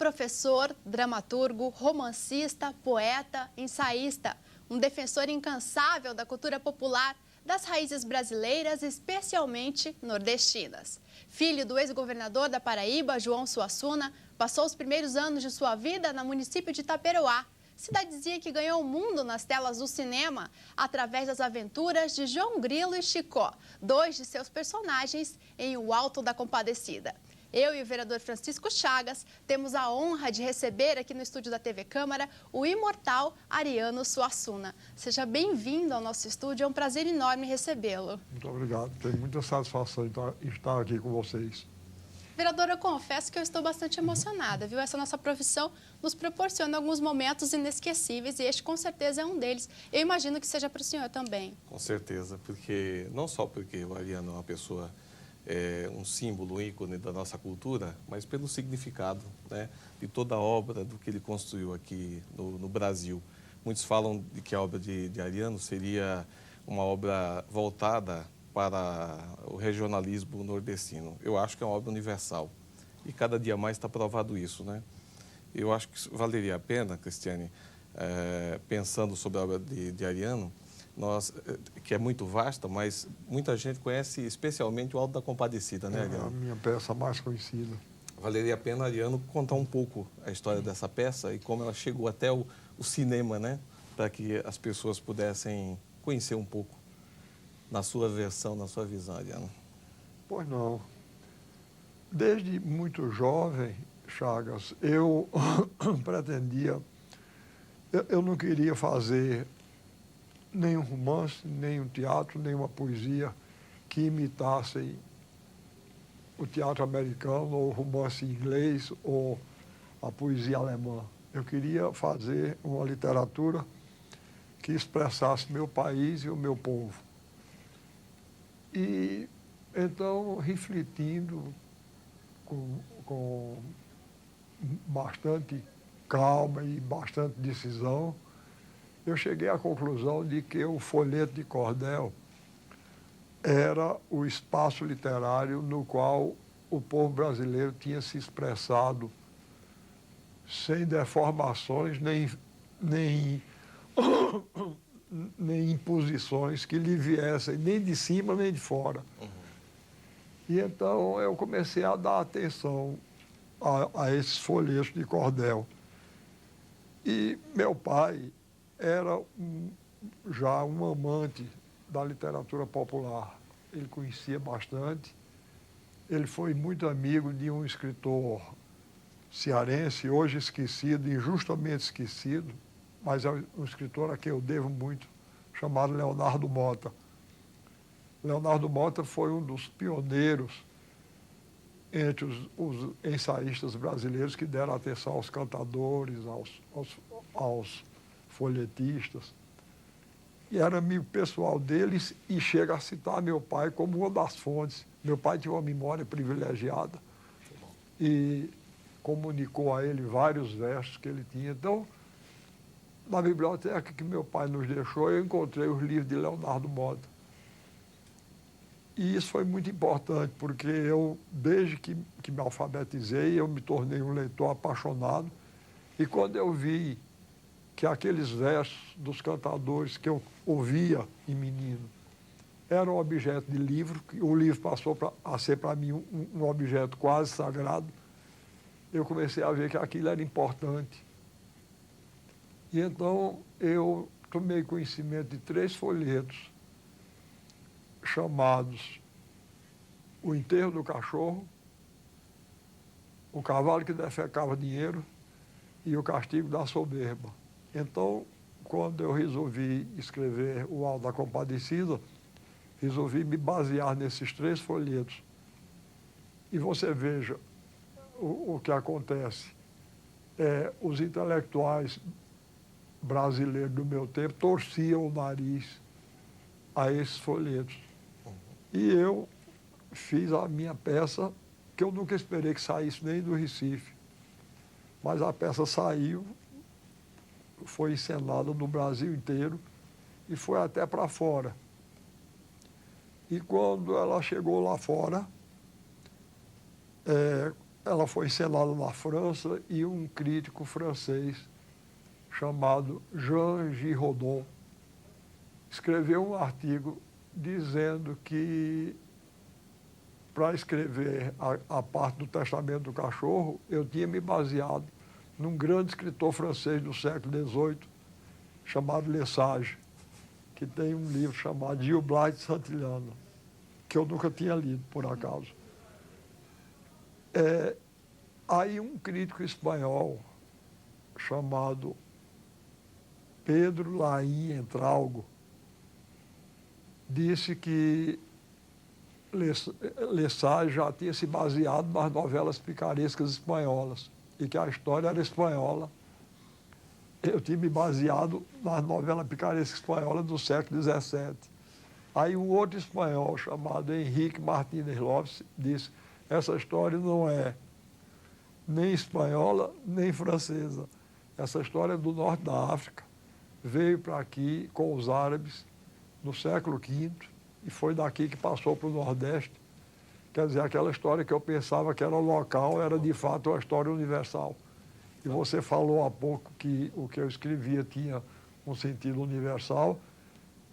professor, dramaturgo, romancista, poeta, ensaísta, um defensor incansável da cultura popular, das raízes brasileiras, especialmente nordestinas. Filho do ex-governador da Paraíba, João Suassuna, passou os primeiros anos de sua vida no município de Itaperoá, cidadezinha que ganhou o mundo nas telas do cinema através das aventuras de João Grilo e Chicó, dois de seus personagens em O Alto da Compadecida. Eu e o vereador Francisco Chagas temos a honra de receber aqui no estúdio da TV Câmara o imortal Ariano Suassuna. Seja bem-vindo ao nosso estúdio, é um prazer enorme recebê-lo. Muito obrigado, tenho muita satisfação em estar aqui com vocês. Vereador, eu confesso que eu estou bastante emocionada, viu? Essa nossa profissão nos proporciona alguns momentos inesquecíveis e este com certeza é um deles. Eu imagino que seja para o senhor também. Com certeza, porque não só porque o Ariano é uma pessoa, um símbolo, um ícone da nossa cultura, mas pelo significado, né, de toda a obra, do que ele construiu aqui no Brasil. Muitos falam de que a obra de Ariano seria uma obra voltada para o regionalismo nordestino. Eu acho que é uma obra universal e cada dia mais está provado isso, né? Eu acho que valeria a pena, Cristiane, pensando sobre a obra de Ariano, que é muito vasta, mas muita gente conhece especialmente o Alto da Compadecida, né, Ariano? É a minha peça mais conhecida. Valeria a pena, Ariano, contar um pouco a história dessa peça e como ela chegou até o cinema, né? Para que as pessoas pudessem conhecer um pouco na sua versão, na sua visão, Ariano. Pois não. Desde muito jovem, Chagas, eu pretendia... Eu não queria fazer nenhum romance, nenhum teatro, nenhuma poesia que imitassem o teatro americano, ou o romance inglês, ou a poesia alemã. Eu queria fazer uma literatura que expressasse meu país e o meu povo. E, então, refletindo com bastante calma e bastante decisão, eu cheguei à conclusão de que o Folheto de Cordel era o espaço literário no qual o povo brasileiro tinha se expressado sem deformações nem imposições que lhe viessem nem de cima nem de fora. E então eu comecei a dar atenção a esses folhetos de cordel. E meu pai era já um amante da literatura popular. Ele conhecia bastante. Ele foi muito amigo de um escritor cearense, hoje esquecido, injustamente esquecido, mas é um escritor a quem eu devo muito, chamado Leonardo Mota. Leonardo Mota foi um dos pioneiros entre os ensaístas brasileiros que deram atenção aos cantadores, aos folhetistas. E era amigo pessoal deles e chega a citar meu pai como uma das fontes. Meu pai tinha uma memória privilegiada e comunicou a ele vários versos que ele tinha. Então, na biblioteca que meu pai nos deixou, eu encontrei os livros de Leonardo Mota. E isso foi muito importante, porque eu, desde que me alfabetizei, eu me tornei um leitor apaixonado. E quando eu vi que aqueles versos dos cantadores que eu ouvia em menino eram objeto de livro, que o livro passou a ser para mim um objeto quase sagrado, eu comecei a ver que aquilo era importante. E então eu tomei conhecimento de 3 folhetos chamados O Enterro do Cachorro, O Cavalo que Defecava Dinheiro e O Castigo da Soberba. Então, quando eu resolvi escrever O Alto da Compadecida, resolvi me basear nesses 3 folhetos. E você veja o que acontece. Os intelectuais brasileiros do meu tempo torciam o nariz a esses folhetos. E eu fiz a minha peça, que eu nunca esperei que saísse nem do Recife. Mas a peça saiu, foi encenada no Brasil inteiro e foi até para fora. E quando ela chegou lá fora, ela foi encenada na França e um crítico francês chamado Jean Giraudoux escreveu um artigo dizendo que, para escrever a parte do Testamento do Cachorro, eu tinha me baseado num grande escritor francês do século XVIII, chamado Le Sage, que tem um livro chamado Gil Blas de Santillana, que eu nunca tinha lido, por acaso. Aí um crítico espanhol chamado Pedro Laín Entralgo disse que Le Sage já tinha se baseado nas novelas picarescas espanholas e que a história era espanhola. Eu tinha me baseado nas novelas picarescas espanholas do século XVII. Aí um outro espanhol chamado Henrique Martínez Lopes disse: essa história não é nem espanhola, nem francesa. Essa história é do norte da África. Veio para aqui com os árabes no século V e foi daqui que passou para o Nordeste. Quer dizer, aquela história que eu pensava que era local era de fato uma história universal. E você falou há pouco que o que eu escrevia tinha um sentido universal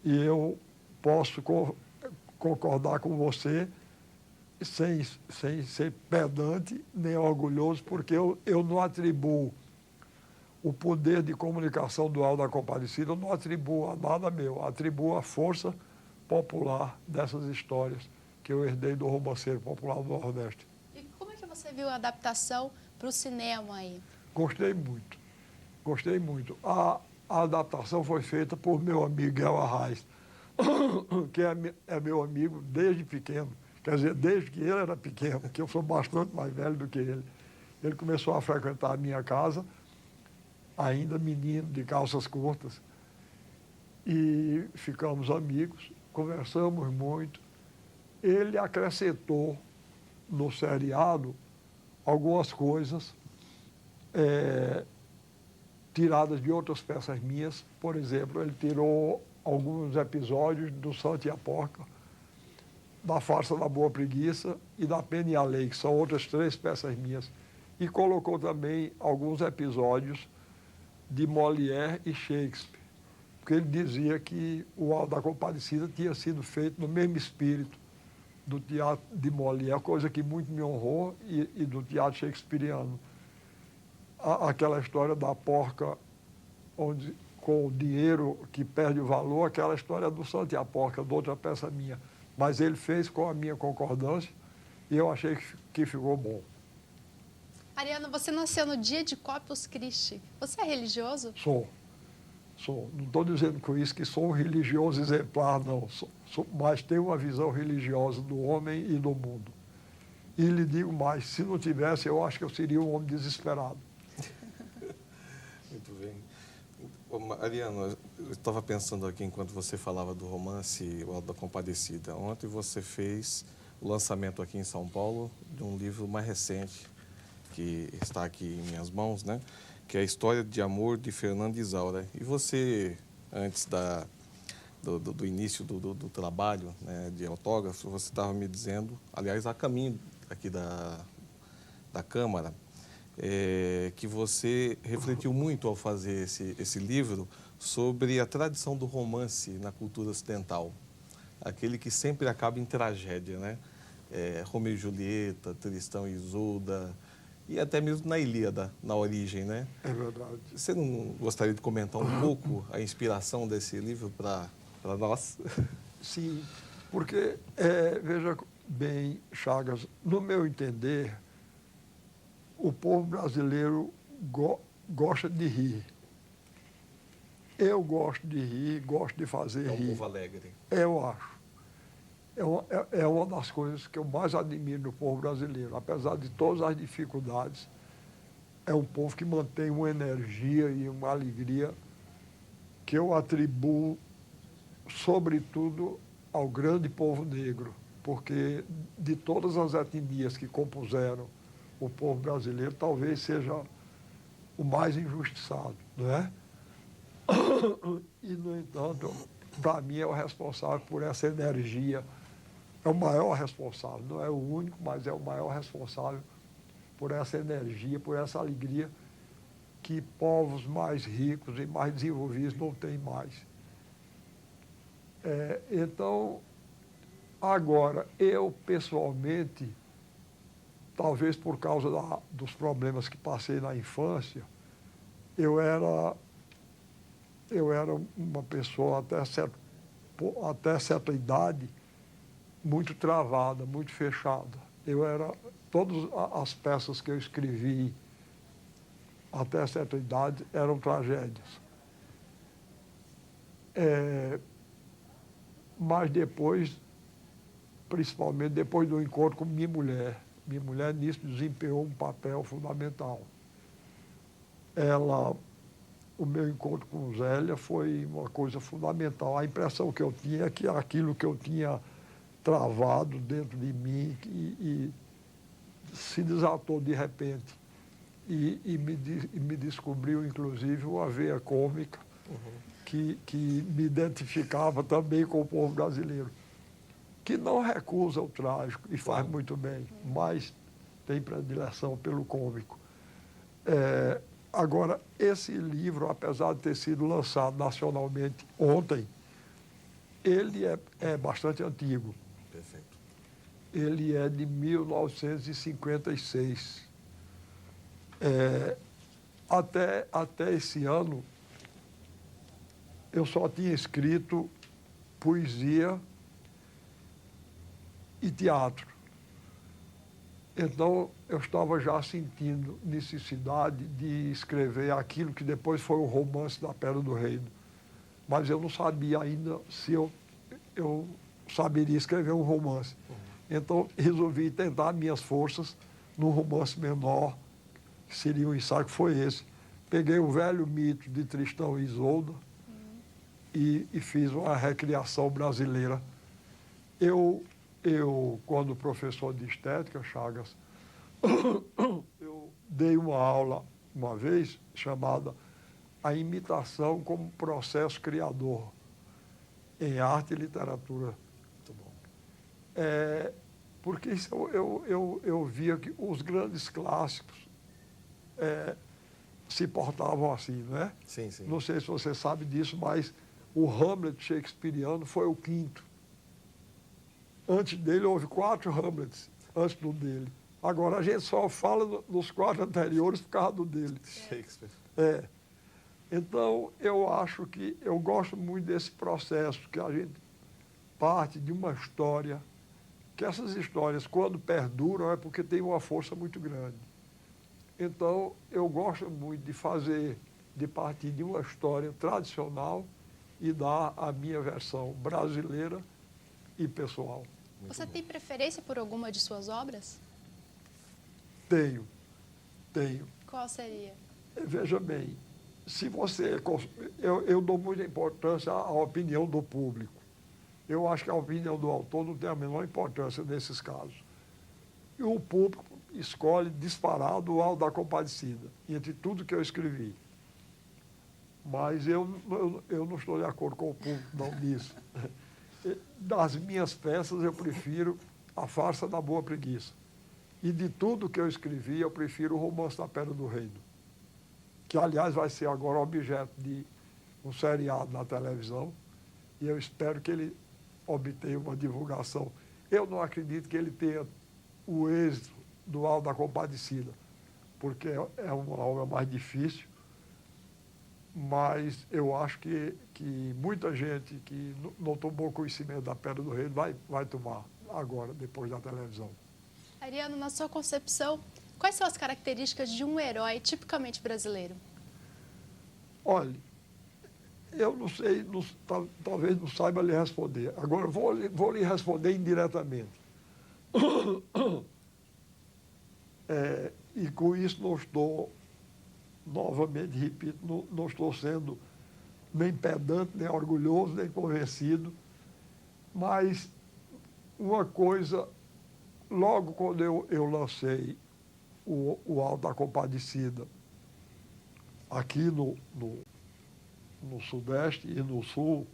e eu posso concordar com você sem ser pedante nem orgulhoso, porque eu não atribuo o poder de comunicação do Alto da Compadecida, eu não atribuo a nada meu, atribuo a força popular dessas histórias que eu herdei do romanceiro popular do Nordeste. E como é que você viu a adaptação para o cinema aí? Gostei muito, gostei muito. A adaptação foi feita por meu amigo Guel Arraes, que é meu amigo desde pequeno. Quer dizer, desde que ele era pequeno, que eu sou bastante mais velho do que ele. Ele começou a frequentar a minha casa, ainda menino, de calças curtas, e ficamos amigos, conversamos muito. Ele acrescentou no seriado algumas coisas tiradas de outras peças minhas. Por exemplo, ele tirou alguns episódios do Santo e a Porca, da Farsa da Boa Preguiça e da Pena e a Lei, que são outras 3 peças minhas. E colocou também alguns episódios de Molière e Shakespeare, porque ele dizia que o Alto da Compadecida tinha sido feito no mesmo espírito do teatro de Molière, coisa que muito me honrou, e do teatro shakespeariano. Aquela história da porca, onde, com o dinheiro que perde o valor, aquela história do Santo e a Porca, de outra peça minha. Mas ele fez com a minha concordância e eu achei que ficou bom. Ariano, você nasceu no dia de Corpus Christi. Você é religioso? Sou. Não estou dizendo com isso que sou um religioso exemplar, não. Mas tenho uma visão religiosa do homem e do mundo. E lhe digo mais, se não tivesse, eu acho que eu seria um homem desesperado. Muito bem. Ariano, eu estava pensando aqui enquanto você falava do romance O Alto da Compadecida. Ontem você fez o lançamento aqui em São Paulo de um livro mais recente, que está aqui em minhas mãos, né? Que é a História de Amor de Fernando Isaura. E você, antes do início do trabalho, né, de autógrafo, você estava me dizendo, aliás, a caminho aqui da Câmara, que você refletiu muito ao fazer esse livro sobre a tradição do romance na cultura ocidental, aquele que sempre acaba em tragédia, né? Romeu e Julieta, Tristão e Isolda, e até mesmo na Ilíada, na origem, né? É verdade. Você não gostaria de comentar um pouco a inspiração desse livro para nós? Sim, porque, veja bem, Chagas, no meu entender, o povo brasileiro gosta de rir. Eu gosto de rir, gosto de fazer rir. É um povo alegre. Eu acho. É uma das coisas que eu mais admiro no povo brasileiro. Apesar de todas as dificuldades, é um povo que mantém uma energia e uma alegria que eu atribuo, sobretudo, ao grande povo negro, porque de todas as etnias que compuseram o povo brasileiro, talvez seja o mais injustiçado, não é? E, no entanto, para mim é o responsável por essa energia, é o maior responsável, não é o único, mas é o maior responsável por essa energia, por essa alegria que povos mais ricos e mais desenvolvidos não têm mais. Então, agora, eu pessoalmente, talvez por causa dos problemas que passei na infância, eu era uma pessoa até certa idade muito travada, muito fechada. Todas as peças que eu escrevi até certa idade eram tragédias. Mas depois, principalmente depois do encontro com minha mulher nisso desempenhou um papel fundamental. O meu encontro com Zélia foi uma coisa fundamental. A impressão que eu tinha é que aquilo que eu tinha travado dentro de mim e se desatou de repente. E me descobriu, inclusive, uma veia cômica que me identificava também com o povo brasileiro, que não recusa o trágico e faz muito bem, mas tem predileção pelo cômico. Agora, esse livro, apesar de ter sido lançado nacionalmente ontem, ele é bastante antigo. Perfeito. Ele é de 1956. Até esse ano, eu só tinha escrito poesia e teatro. Então, eu estava já sentindo necessidade de escrever aquilo que depois foi o romance da Pedra do Reino. Mas eu não sabia ainda se eu saberia escrever um romance. Então, resolvi tentar minhas forças num romance menor, que seria um ensaio, que foi esse. Peguei o velho mito de Tristão e Isolda e fiz uma recriação brasileira. Eu, quando professor de estética, Chagas, eu dei uma aula uma vez chamada A Imitação como Processo Criador em Arte e Literatura. Muito bom. Porque isso eu via que os grandes clássicos se portavam assim, não é? Sim, sim. Não sei se você sabe disso, mas o Hamlet shakespeariano foi o quinto. Antes dele, houve 4 Hamlets, antes do dele. Agora, a gente só fala dos 4 anteriores por causa do dele. Shakespeare. Então, eu acho que eu gosto muito desse processo, que a gente parte de uma história, que essas histórias, quando perduram, é porque tem uma força muito grande. Então, eu gosto muito de partir de uma história tradicional e dar a minha versão brasileira e pessoal. Você tem preferência por alguma de suas obras? Tenho. Qual seria? Veja bem, se você... Eu dou muita importância à opinião do público. Eu acho que a opinião do autor não tem a menor importância nesses casos. E o público escolhe disparado o Auto da Compadecida, entre tudo que eu escrevi. Mas eu não estou de acordo com o público, não, nisso. Das minhas peças, eu prefiro A Farsa da Boa Preguiça. E de tudo que eu escrevi, eu prefiro o Romance da Pedra do Reino, que, aliás, vai ser agora objeto de um seriado na televisão, e eu espero que ele obtenha uma divulgação. Eu não acredito que ele tenha o êxito do Auto da Compadecida, porque é uma obra mais difícil, mas eu acho que muita gente que não tomou conhecimento da Pedra do Reino vai tomar agora, depois da televisão. Ariano, na sua concepção, quais são as características de um herói tipicamente brasileiro? Olha, eu não sei, talvez não saiba lhe responder. Agora, vou lhe responder indiretamente. E com isso não estou, novamente repito, não estou sendo nem pedante, nem orgulhoso, nem convencido, mas uma coisa, logo quando eu lancei o Auto da Compadecida aqui no Sudeste e no Sul,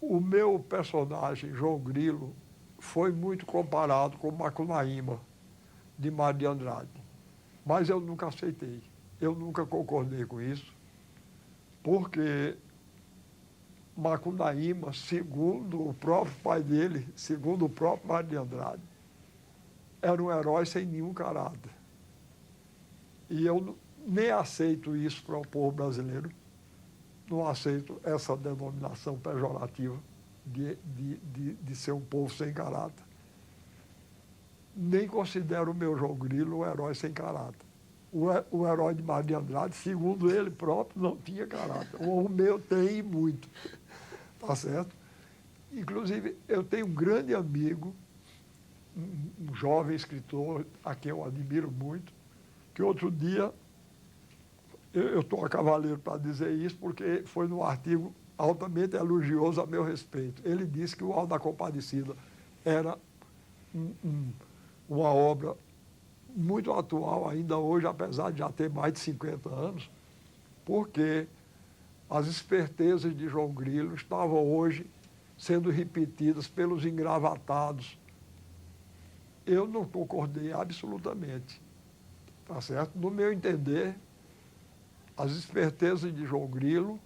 o meu personagem, João Grilo, foi muito comparado com Macunaíma. de Mário de Andrade. Mas eu nunca aceitei, eu nunca concordei com isso, porque Macunaíma, segundo o próprio pai dele, segundo o próprio Mário de Andrade, era um herói sem nenhum caráter. E eu nem aceito isso para o povo brasileiro, não aceito essa denominação pejorativa de ser um povo sem caráter. Nem considero o meu João Grilo um herói sem caráter. O herói de Mário de Andrade, segundo ele próprio, não tinha caráter. O meu tem muito, tá certo? Inclusive, eu tenho um grande amigo, um jovem escritor, a quem eu admiro muito, que outro dia, eu estou a cavaleiro para dizer isso, porque foi num artigo altamente elogioso a meu respeito. Ele disse que o Auto da Compadecida era uma obra muito atual ainda hoje, apesar de já ter mais de 50 anos, porque as espertezas de João Grilo estavam hoje sendo repetidas pelos engravatados. Eu não concordei absolutamente, tá certo? No meu entender, as espertezas de João Grilo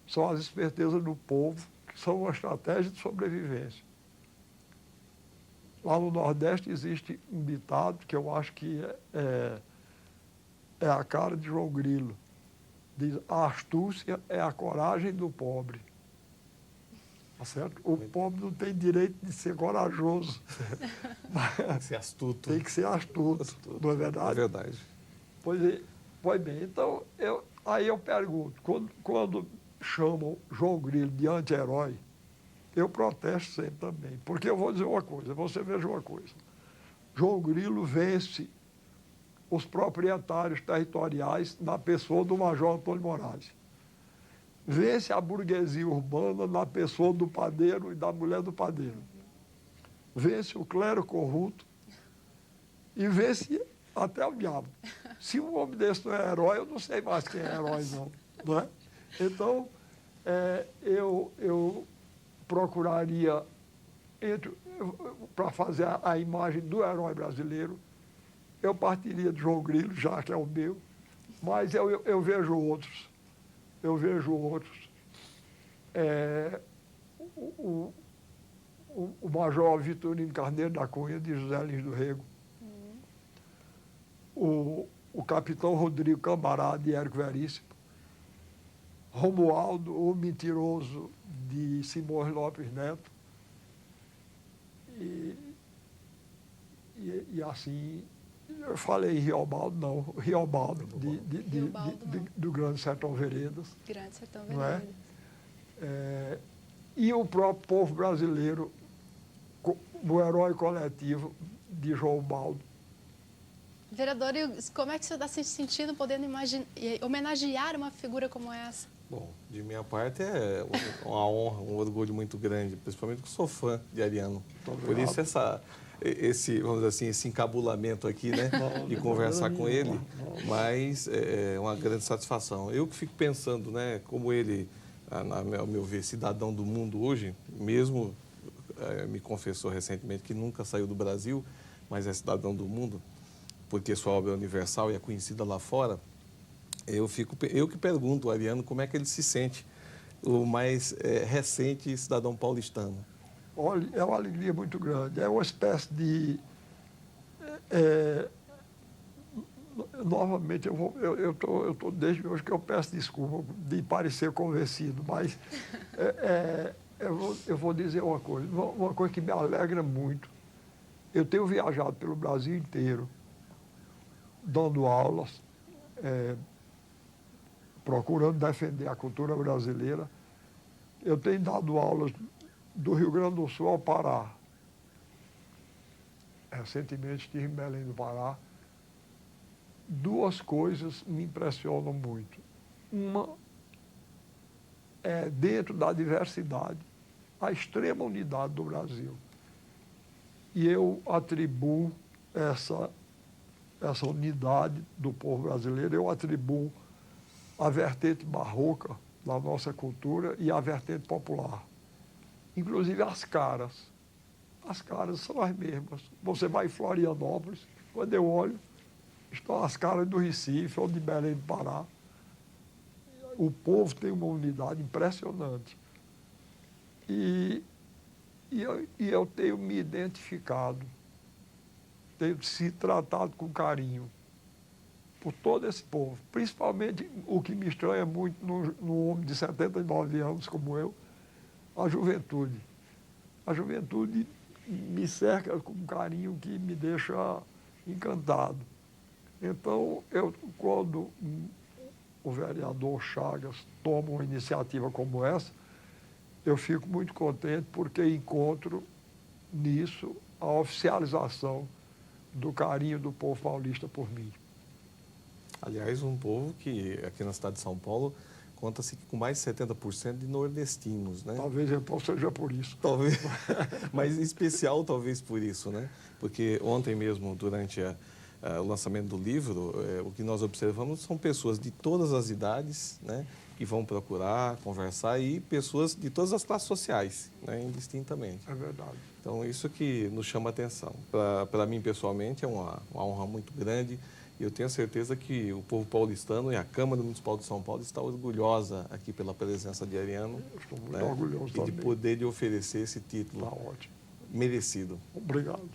são as espertezas do povo, que são uma estratégia de sobrevivência. Lá no Nordeste existe um ditado que eu acho que é a cara de João Grilo. Diz, a astúcia é a coragem do pobre. Tá certo? O pobre não tem direito de ser corajoso. Tem que ser astuto. Tem que ser astuto, não é verdade? É verdade. Pois bem, então, aí eu pergunto, quando chamam João Grilo de anti-herói, eu protesto sempre também, porque eu vou dizer uma coisa, você veja uma coisa. João Grilo vence os proprietários territoriais na pessoa do Major Antônio Moraes. Vence a burguesia urbana na pessoa do padeiro e da mulher do padeiro. Vence o clero corrupto e vence até o diabo. Se um homem desse não é herói, eu não sei mais quem é herói, não é? Então, eu procuraria, para fazer a imagem do herói brasileiro, eu partiria de João Grilo, já que é o meu, mas eu vejo outros. Eu vejo outros. O Major Vitorino Carneiro da Cunha, de José Lins do Rego. O Capitão Rodrigo Cambará, de Érico Veríssimo. Romualdo, o Mentiroso, de Simões Lopes Neto. E assim, eu falei Riobaldo, não, Riobaldo, do Grande Sertão Veredas. Grande Sertão Veredas. Veredas. E o próprio povo brasileiro, no herói coletivo de João Baldo. Vereador, como é que você está se sentindo podendo homenagear uma figura como essa? Bom, de minha parte é uma honra, um orgulho muito grande, principalmente porque sou fã de Ariano. Por isso vamos dizer assim, esse encabulamento aqui, né, de conversar com ele, mas é uma grande satisfação. Eu que fico pensando, né, como ele, ao meu ver, cidadão do mundo hoje, mesmo me confessou recentemente que nunca saiu do Brasil, mas é cidadão do mundo, porque sua obra é universal e é conhecida lá fora. Eu que pergunto ao Ariano como é que ele se sente, o mais recente cidadão paulistano. Olha, é uma alegria muito grande. É uma espécie de... novamente, eu tô desde hoje que eu peço desculpa de parecer convencido, mas eu vou dizer uma coisa que me alegra muito. Eu tenho viajado pelo Brasil inteiro, dando aulas, procurando defender a cultura brasileira. Eu tenho dado aulas do Rio Grande do Sul ao Pará. Recentemente estive em Belém do Pará. Duas coisas me impressionam muito. Uma é, dentro da diversidade, a extrema unidade do Brasil. E eu atribuo essa unidade do povo brasileiro, eu atribuo a vertente barroca da nossa cultura e a vertente popular. Inclusive as caras. As caras são as mesmas. Você vai em Florianópolis, Quando eu olho, estão as caras do Recife ou de Belém do Pará. O povo tem uma unidade impressionante. E eu tenho me identificado, tenho se tratado com carinho por todo esse povo. Principalmente, o que me estranha muito no homem de 79 anos como eu, a juventude. A juventude me cerca com um carinho que me deixa encantado. Então, quando o vereador Chagas toma uma iniciativa como essa, eu fico muito contente porque encontro nisso a oficialização do carinho do povo paulista por mim. Aliás, um povo que aqui na cidade de São Paulo conta-se com mais de 70% de nordestinos, né? Talvez então seja por isso. Talvez, mas em especial talvez por isso, né? Porque ontem mesmo, durante o lançamento do livro, o que nós observamos são pessoas de todas as idades, né? Que vão procurar, conversar, e pessoas de todas as classes sociais, né? Indistintamente. É verdade. Então, isso que nos chama a atenção. Para mim, pessoalmente, é uma honra muito grande. E eu tenho certeza que o povo paulistano e a Câmara Municipal de São Paulo está orgulhosa aqui pela presença de Ariano. Eu estou muito né? orgulhoso E também. de poder lhe oferecer esse título. Está ótimo. Merecido. Obrigado.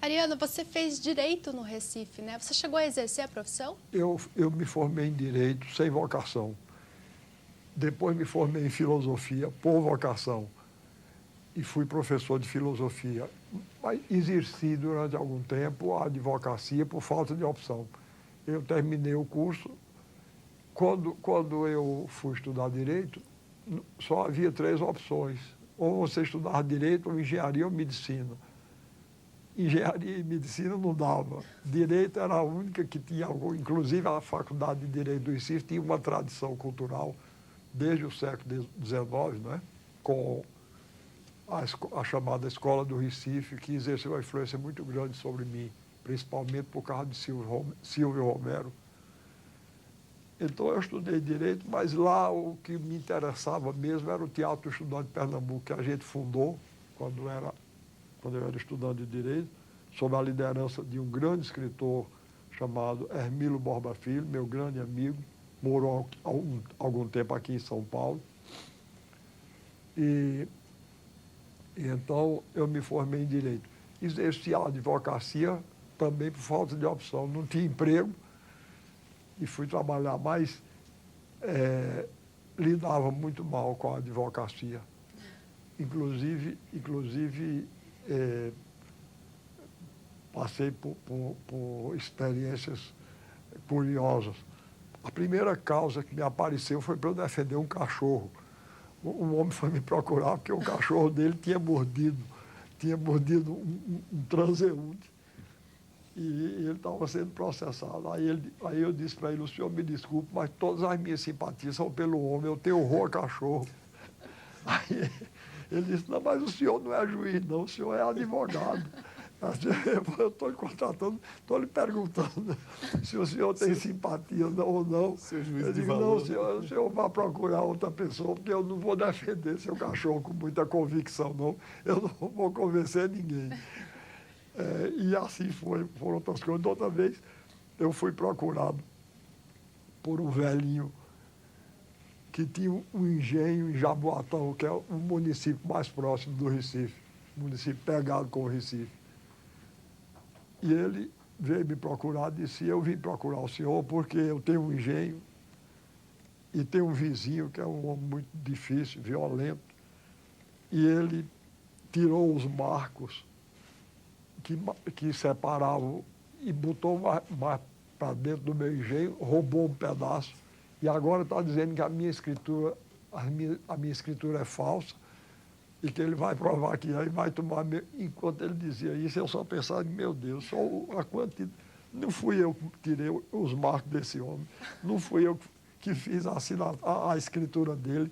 Ariano, você fez direito no Recife, né? Você chegou a exercer a profissão? Eu me formei em Direito sem vocação. Depois me formei em Filosofia por vocação. E fui professor de Filosofia. Mas exerci durante algum tempo a advocacia por falta de opção. Eu terminei o curso. Quando eu fui estudar Direito, só havia 3 opções. Ou você estudava Direito, ou Engenharia ou Medicina. Engenharia e Medicina não dava. Direito era a única que tinha algo. Inclusive, a Faculdade de Direito do Recife tinha uma tradição cultural desde o século XIX, né? Com a chamada Escola do Recife, que exerceu uma influência muito grande sobre mim, principalmente por causa de Silvio Romero. Então, eu estudei Direito, mas lá o que me interessava mesmo era o Teatro Estudante de Pernambuco, que a gente fundou quando eu era estudante de Direito, sob a liderança de um grande escritor chamado Hermílio Borba Filho, meu grande amigo, morou algum tempo aqui em São Paulo. E então eu me formei em Direito. Exerci a advocacia também por falta de opção. Não tinha emprego e fui trabalhar, mas lidava muito mal com a advocacia. Inclusive passei por experiências curiosas. A primeira causa que me apareceu foi para eu defender um cachorro. Um homem foi me procurar porque o cachorro dele tinha mordido um transeunte e ele estava sendo processado. Aí eu disse para ele: o senhor me desculpe, mas todas as minhas simpatias são pelo homem, eu tenho horror a cachorro. Aí ele disse: não, mas o senhor não é juiz, não, o senhor é advogado. Eu estou lhe contratando, estou lhe perguntando se o senhor tem simpatia ou não. Eu digo: não, o senhor vai procurar outra pessoa, porque eu não vou defender seu cachorro com muita convicção, não. Eu não vou convencer ninguém. E assim foram outras coisas. Outra vez, eu fui procurado por um velhinho que tinha um engenho em Jaboatão, que é o município mais próximo do Recife, município pegado com o Recife. E ele veio me procurar e disse: eu vim procurar o senhor porque eu tenho um engenho e tenho um vizinho que é um homem muito difícil, violento, e ele tirou os marcos que separavam e botou mais para dentro do meu engenho, roubou um pedaço, e agora está dizendo que a minha escritura é falsa, e que ele vai provar que aí vai tomar... Enquanto ele dizia isso, eu só pensava: meu Deus, só a quantidade... Não fui eu que tirei os marcos desse homem, não fui eu que fiz a escritura dele,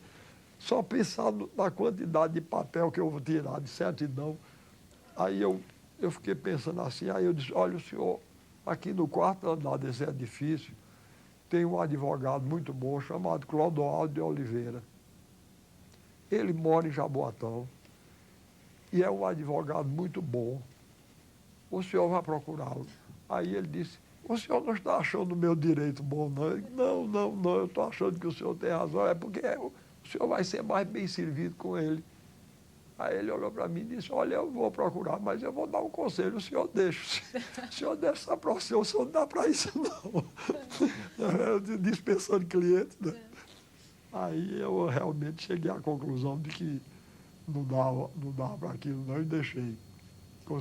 só pensando na quantidade de papel que eu vou tirar, de certidão. Aí eu fiquei pensando assim, aí eu disse: olha, o senhor, aqui no 4º andar desse edifício, tem um advogado muito bom chamado Clodoaldo de Oliveira. Ele mora em Jaboatão e é um advogado muito bom. O senhor vai procurá-lo. Aí ele disse, o senhor não está achando o meu direito bom, não? Eu disse, não, eu estou achando que o senhor tem razão, é porque o senhor vai ser mais bem servido com ele. Aí ele olhou para mim e disse, olha, eu vou procurar, mas eu vou dar um conselho, o senhor deixa. O senhor deixa essa para o senhor não dá para isso, não. Eu dispensando clientes, né? Aí eu realmente cheguei à conclusão de que não dava para aquilo, não, e deixei.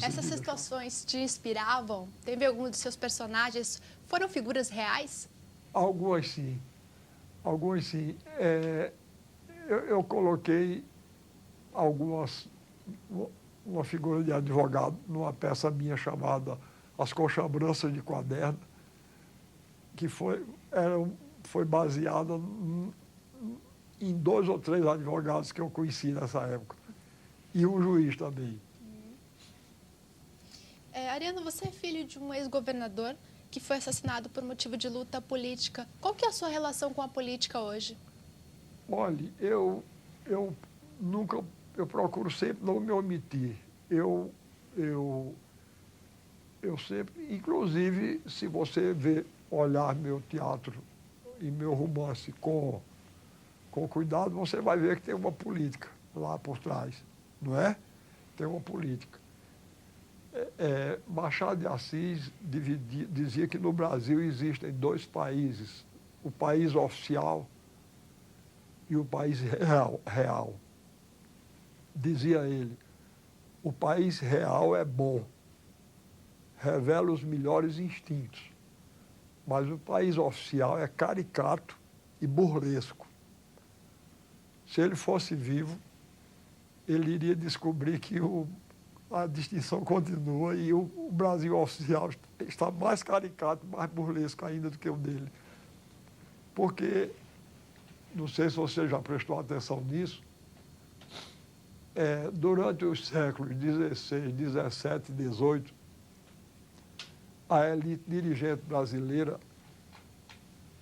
Essas situações te inspiravam? Teve algum dos seus personagens? Foram figuras reais? Algumas sim. Algumas sim. Eu coloquei uma figura de advogado numa peça minha chamada As Coxambranças de Quaderno, que foi baseada em 2 ou 3 advogados que eu conheci nessa época. E um juiz também. Ariano, você é filho de um ex-governador que foi assassinado por motivo de luta política. Qual que é a sua relação com a política hoje? Olha, eu procuro sempre não me omitir. Eu sempre, inclusive, se você olhar meu teatro e meu romance com cuidado, você vai ver que tem uma política lá por trás, não é? Tem uma política. Machado de Assis dizia que no Brasil existem 2 países, o país oficial e o país real. Dizia ele, o país real é bom, revela os melhores instintos, mas o país oficial é caricato e burlesco. Se ele fosse vivo, ele iria descobrir que a distinção continua e o Brasil oficial está mais caricato, mais burlesco ainda do que o dele. Porque, não sei se você já prestou atenção nisso, durante os séculos XVI, XVII e XVIII, a elite dirigente brasileira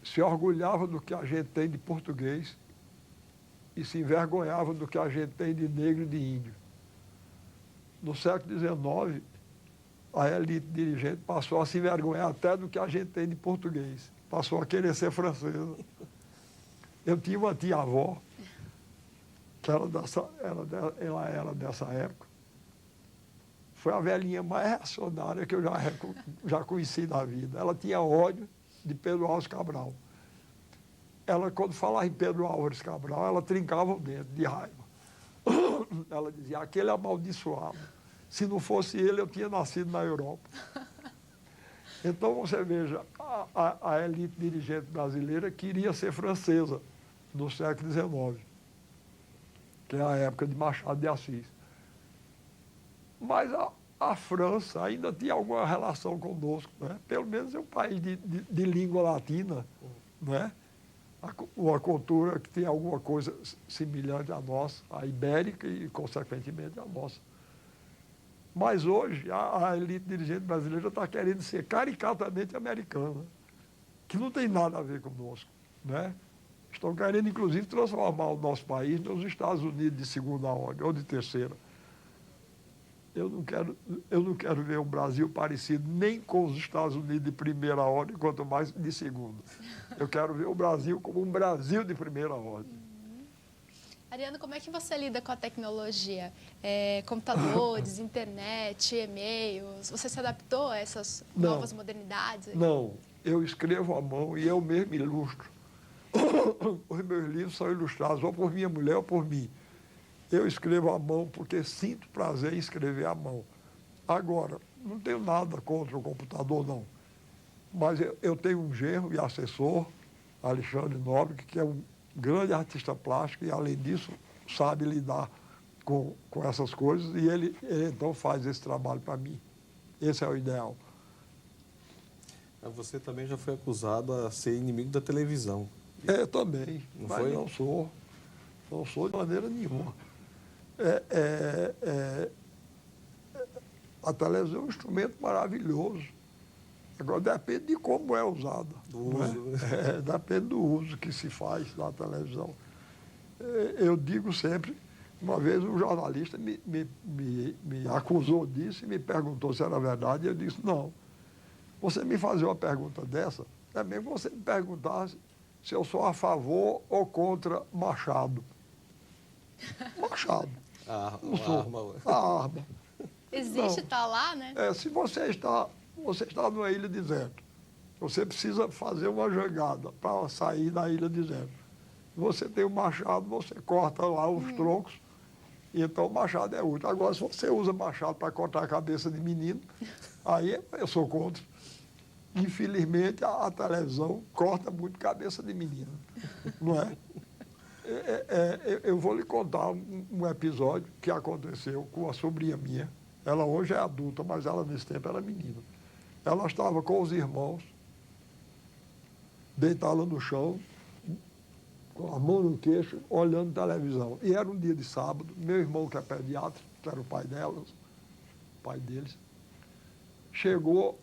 se orgulhava do que a gente tem de português e se envergonhava do que a gente tem de negro e de índio. No século XIX, a elite dirigente passou a se envergonhar até do que a gente tem de português. Passou a querer ser francesa. Eu tinha uma tia-avó, que ela era dessa época. Foi a velhinha mais reacionária que eu já conheci na vida. Ela tinha ódio de Pedro Álvares Cabral. Ela, quando falava em Pedro Álvares Cabral, ela trincava o dente de raiva. Ela dizia, aquele amaldiçoado. Se não fosse ele, eu tinha nascido na Europa. Então, você veja, a elite dirigente brasileira queria ser francesa no século XIX, que é a época de Machado de Assis. Mas a França ainda tinha alguma relação conosco, né? Pelo menos é um país de língua latina, né? Uma cultura que tem alguma coisa semelhante à nossa, a ibérica e, consequentemente, a nossa. Mas hoje a elite dirigente brasileira está querendo ser caricatamente americana, que não tem nada a ver conosco, né? Estão querendo, inclusive, transformar o nosso país nos Estados Unidos de segunda ordem ou de terceira. Eu não quero ver o Brasil parecido nem com os Estados Unidos de primeira ordem, quanto mais de segunda. Eu quero ver o Brasil como um Brasil de primeira ordem. Ariano, como é que você lida com a tecnologia? Computadores, internet, e-mails, você se adaptou a essas novas modernidades? Não, eu escrevo à mão e eu mesmo ilustro. Os meus livros são ilustrados ou por minha mulher ou por mim. Eu escrevo à mão porque sinto prazer em escrever à mão. Agora, não tenho nada contra o computador, não. Mas eu tenho um genro e assessor, Alexandre Nobre, que é um grande artista plástico e, além disso, sabe lidar com essas coisas e ele então faz esse trabalho para mim. Esse é o ideal. Você também já foi acusado a ser inimigo da televisão. Também, não mas foi? Não sou de maneira nenhuma. A televisão é um instrumento maravilhoso. Agora depende de como é usada. Do uso, né? Depende do uso que se faz da televisão. Eu digo sempre, uma vez um jornalista me acusou disso e me perguntou se era verdade, e eu disse, não. Você me fazer uma pergunta dessa, é mesmo você me perguntasse se eu sou a favor ou contra Machado. Machado. Não sou. Arma. A arma. Existe, Não. tá lá, né? Se você está numa ilha deserta, você precisa fazer uma jangada para sair da ilha deserta. Você tem o machado, você corta lá os troncos, e então o machado é útil. Agora, se você usa machado para cortar a cabeça de menino, aí eu sou contra. Infelizmente, a televisão corta muito cabeça de menino, não é? Eu vou lhe contar um episódio que aconteceu com a sobrinha minha. Ela hoje é adulta, mas ela nesse tempo era menina. Ela estava com os irmãos, deitada no chão, com a mão no queixo, olhando televisão. E era um dia de sábado. Meu irmão, que é pediatra, que era o pai delas, o pai deles, chegou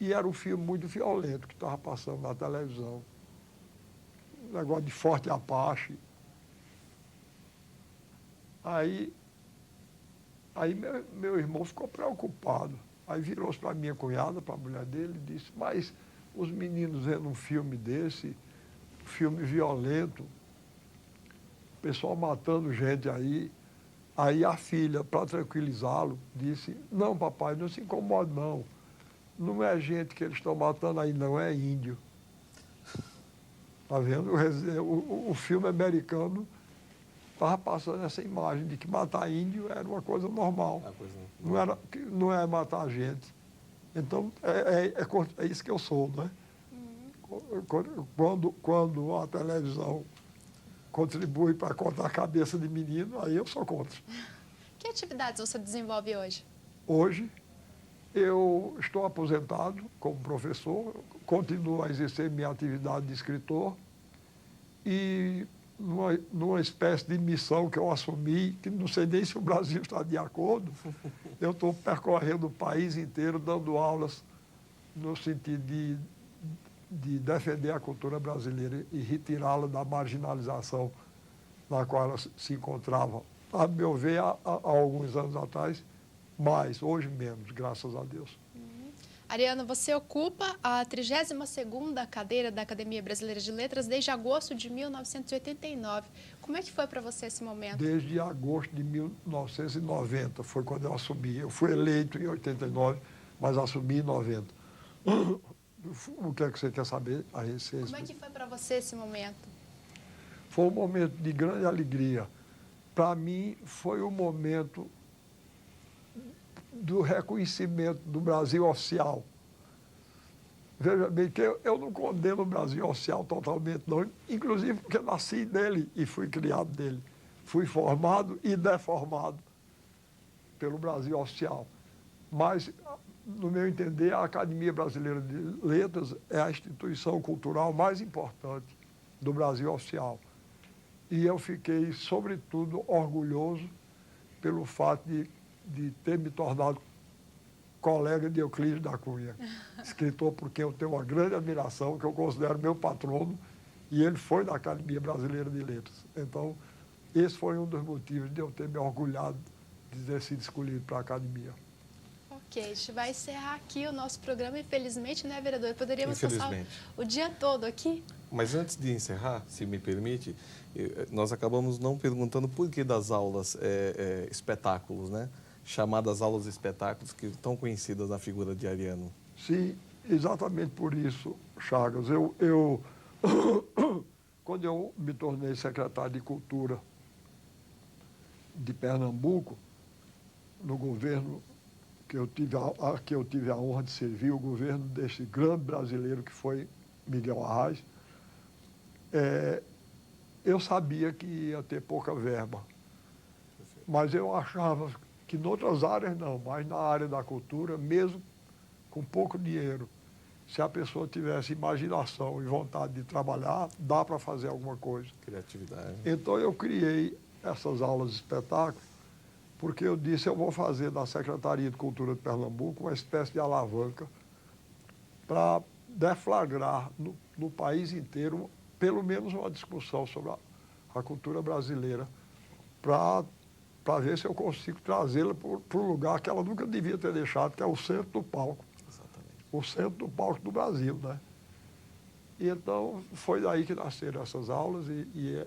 e era um filme muito violento que estava passando na televisão. Um negócio de Forte Apache. Aí meu irmão ficou preocupado. Aí virou-se para a minha cunhada, para a mulher dele, e disse, mas os meninos vendo um filme desse, filme violento, o pessoal matando gente aí. Aí a filha, para tranquilizá-lo, disse, não, papai, não se incomode, não. Não é gente que eles estão matando aí, não, é índio. Está vendo? O filme americano estava passando essa imagem de que matar índio era uma coisa normal. Não é matar gente. Então, é isso que eu sou, né? Quando a televisão contribui para cortar a cabeça de menino, aí eu sou contra. Que atividades você desenvolve hoje? Hoje, eu estou aposentado como professor, continuo a exercer minha atividade de escritor e numa espécie de missão que eu assumi, que não sei nem se o Brasil está de acordo, eu estou percorrendo o país inteiro dando aulas no sentido de defender a cultura brasileira e retirá-la da marginalização na qual ela se encontrava, a meu ver, há alguns anos atrás, mas hoje menos, graças a Deus. Ariano, você ocupa a 32ª cadeira da Academia Brasileira de Letras desde agosto de 1989. Como é que foi para você esse momento? Desde agosto de 1990, foi quando eu assumi. Eu fui eleito em 89, mas assumi em 90. O que é que você quer saber a respeito? Como é que foi para você esse momento? Foi um momento de grande alegria. Para mim, foi um momento do reconhecimento do Brasil oficial. Veja bem que eu não condeno o Brasil oficial totalmente, não, inclusive porque nasci dele e fui criado dele. Fui formado e deformado pelo Brasil oficial. Mas, no meu entender, a Academia Brasileira de Letras é a instituição cultural mais importante do Brasil oficial. E eu fiquei, sobretudo, orgulhoso pelo fato de ter me tornado colega de Euclides da Cunha, escritor por quem eu tenho uma grande admiração, que eu considero meu patrono, e ele foi da Academia Brasileira de Letras. Então, esse foi um dos motivos de eu ter me orgulhado de ter sido escolhido para a Academia. Ok, a gente vai encerrar aqui o nosso programa, infelizmente, né, vereador? Poderíamos passar o dia todo aqui. Mas antes de encerrar, se me permite, nós acabamos não perguntando por que das aulas espetáculos, né? Chamadas aulas espetáculos, que estão conhecidas na figura de Ariano. Sim, exatamente por isso, Chagas. Quando eu me tornei secretário de Cultura de Pernambuco, no governo que eu tive a honra de servir, o governo desse grande brasileiro que foi Miguel Arraes, eu sabia que ia ter pouca verba. Mas eu achava que em outras áreas não, mas na área da cultura, mesmo com pouco dinheiro, se a pessoa tivesse imaginação e vontade de trabalhar, dá para fazer alguma coisa. Criatividade. Então eu criei essas aulas de espetáculo, porque eu disse, eu vou fazer da Secretaria de Cultura de Pernambuco uma espécie de alavanca para deflagrar no país inteiro, pelo menos uma discussão sobre a cultura brasileira, para ver se eu consigo trazê-la para o lugar que ela nunca devia ter deixado, que é o centro do palco. Exatamente. o centro do palco do Brasil, né? E então foi daí que nasceram essas aulas e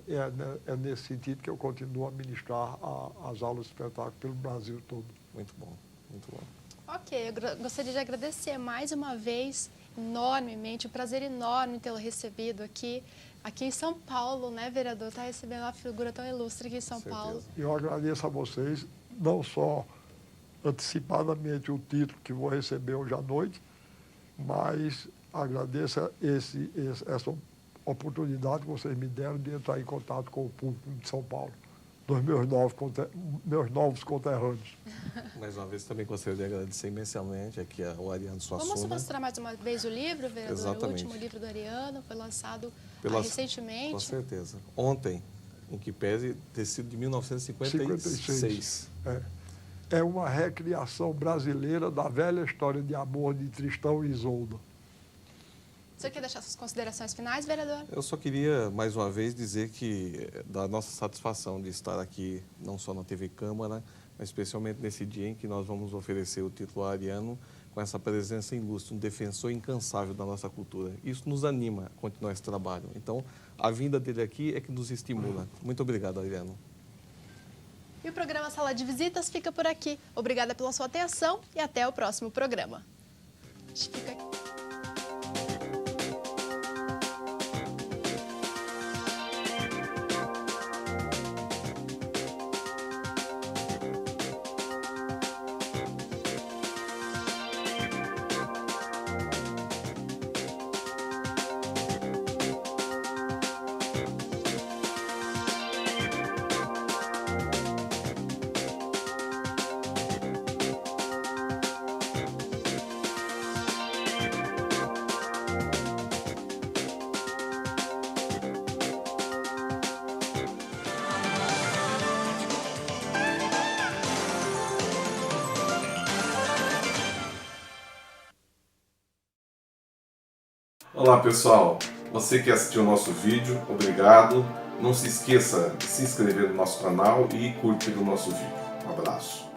é nesse sentido que eu continuo a ministrar as aulas de espetáculo pelo Brasil todo. Muito bom, muito bom. Ok, eu gostaria de agradecer mais uma vez, enormemente, um prazer enorme tê-lo recebido aqui em São Paulo, né, vereador? Está recebendo uma figura tão ilustre aqui em São Paulo. Eu agradeço a vocês, não só antecipadamente o título que vou receber hoje à noite, mas agradeço essa oportunidade que vocês me deram de entrar em contato com o público de São Paulo, dos meus novos conterrâneos. Mais uma vez, também gostaria de agradecer imensamente aqui ao Ariano Suassuna. Vamos mostrar mais uma vez o livro, vereador? Exatamente. O último livro do Ariano, foi lançado recentemente. Com certeza. Ontem, em que pese ter sido de 1956. É uma recriação brasileira da velha história de amor de Tristão e Isolda. O senhor quer deixar suas considerações finais, vereador? Eu só queria, mais uma vez, dizer que da nossa satisfação de estar aqui, não só na TV Câmara, mas especialmente nesse dia em que nós vamos oferecer o título Ariano, com essa presença ilustre, um defensor incansável da nossa cultura. Isso nos anima a continuar esse trabalho. Então, a vinda dele aqui é que nos estimula. Muito obrigado, Ariano. E o programa Sala de Visitas fica por aqui. Obrigada pela sua atenção e até o próximo programa. A gente fica aqui. Olá pessoal, você que assistiu o nosso vídeo, obrigado. Não se esqueça de se inscrever no nosso canal e curtir o nosso vídeo. Um abraço.